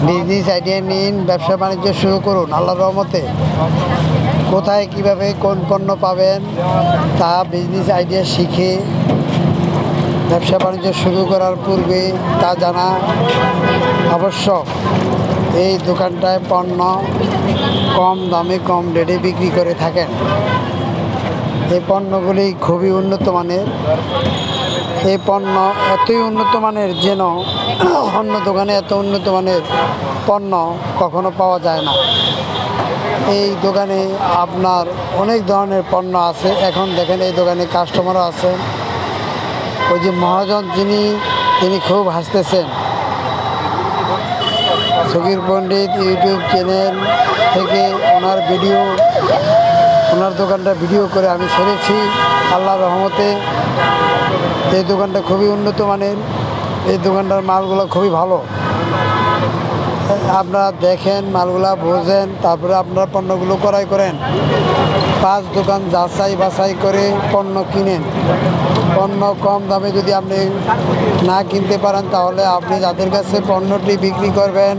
Business idea নিন, ব্যবসা বাণিজ্য শুরু করুন আল্লাহর রহমতে। কোথায় কিভাবে কোন পণ্য পাবেন তা বিজনেস আইডিয়া শিখে ব্যবসা বাণিজ্য শুরু করার পূর্বে তা জানা আবশ্যক। এই দোকানটায় পণ্য কম দামে কম রেটে বিক্রি করে থাকেন। এই পণ্যগুলি খুবই উন্নত মানের। এই পণ্য এতই উন্নত মানের যেন অন্য দোকানে এত উন্নত মানের পণ্য কখনো পাওয়া যায় না। এই দোকানে আপনার অনেক ধরনের পণ্য আছে। এখন দেখেন এই দোকানে কাস্টমারও আছেন। ওই যে মহাজন তিনি খুব হাসতেছেন। সগীর পণ্ডিত ইউটিউব চ্যানেল থেকে ওনার দোকানটা ভিডিও করে আমি ছেড়েছি আল্লাহর রহমতে। এই দোকানটা খুবই উন্নত মানের। এই দোকানটার মালগুলো খুবই ভালো। আপনারা দেখেন, মালগুলা বোঝেন, তারপরে আপনারা পণ্যগুলো ক্রয় করেন। 5 দোকান যাচাই বাছাই করে পণ্য কিনেন। পণ্য কম দামে যদি আপনি না কিনতে পারেন তাহলে আপনি যাদের কাছে পণ্যটি বিক্রি করবেন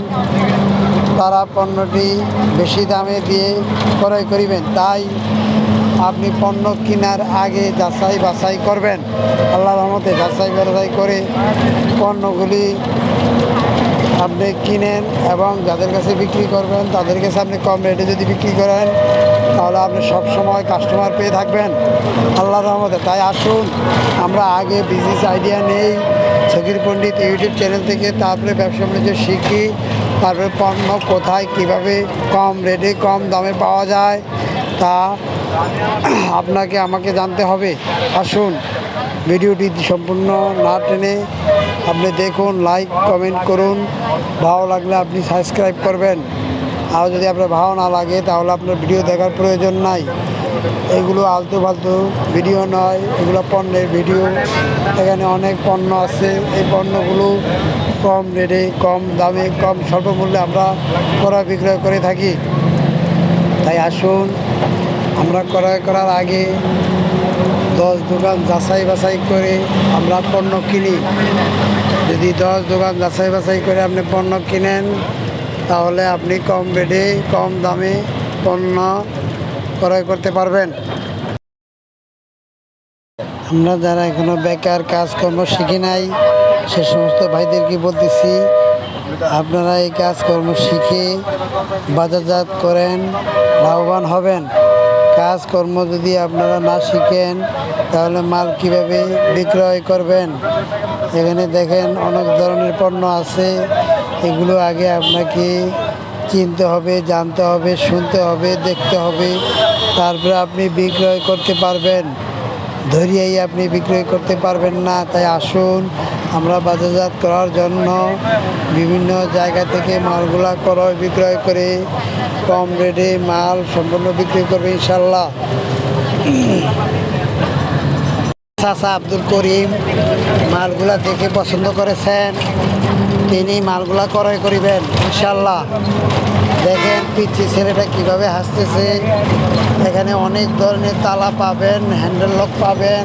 তারা পণ্যটি বেশি দামে দিয়ে ক্রয় করিবেন। তাই আপনি পণ্য কেনার আগে যাচাই বাছাই করবেন। আল্লাহর রহমতে যাচাই বাছাই করে পণ্যগুলি আপনি কিনেন এবং যাদের কাছে বিক্রি করবেন তাদের কাছে আপনি কম রেটে যদি বিক্রি করেন তাহলে আপনি সব সময় কাস্টমার পেয়ে থাকবেন আল্লাহর রহমতে। তাই আসুন আমরা আগে বিজনেস আইডিয়া নেই সগীর পণ্ডিত ইউটিউব চ্যানেল থেকে, তারপরে ব্যবসা বাণিজ্য শিখি, তারপরে পণ্য কোথায় কিভাবে কম রেটে কম দামে পাওয়া যায় তা আমাকে জানতে হবে। আসুন ভিডিওটি সম্পূর্ণ না টেনে আপনি দেখুন, লাইক কমেন্ট করুন, ভালো লাগলে আপনি সাবস্ক্রাইব করবেন। আর যদি আপনার ভালো না লাগে তাহলে আপনার ভিডিও দেখার প্রয়োজন নাই। এগুলো আলতু ফালতু ভিডিও নয়, এগুলো পণ্যের ভিডিও। এখানে অনেক পণ্য আছে। এই পণ্যগুলো কম রেটে কম দামে কম স্বল্প মূল্যে আমরা ক্রয় বিক্রয় করে থাকি। তাই আসুন আমরা ক্রয় করার আগে 10 দোকান যাচাই বাছাই করে আমরা পণ্য কিনি। যদি 10 দোকান যাচাই বাছাই করে আপনি পণ্য কিনেন তাহলে আপনি কম রেটে কম দামে পণ্য ক্রয় করতে পারবেন। আমরা যারা এখনো বেকার কাজকর্ম শিখি নাই সে সমস্ত ভাইদেরকে বলতেছি, আপনারা এই কাজকর্ম শিখে বাজারজাত করেন, লাভবান হবেন। কাজকর্ম যদি আপনারা না শিখেন তাহলে মাল কিভাবে বিক্রয় করবেন? এখানে দেখেন অনেক ধরনের পণ্য আছে। এগুলো আগে আপনাকে চিনতে হবে, জানতে হবে, শুনতে হবে, দেখতে হবে, তারপরে আপনি বিক্রয় করতে পারবেন। ধরিয়েই আপনি বিক্রয় করতে পারবেন না। তাই আসুন আমরা বাজারজাত করার জন্য বিভিন্ন জায়গা থেকে মালগুলা ক্রয় বিক্রয় করে কম রেটে মাল সম্পূর্ণ বিক্রি করবে ইনশাল্লাহ। চাচা আব্দুল করিম মালগুলা দেখে পছন্দ করেছেন, তিনি মালগুলা ক্রয় করিবেন ইনশাল্লাহ। দেখেন পিচ্ছি ছেলেটা কিভাবে হাসতেছে। এখানে অনেক ধরনের তালা পাবেন, হ্যান্ডেল লক পাবেন।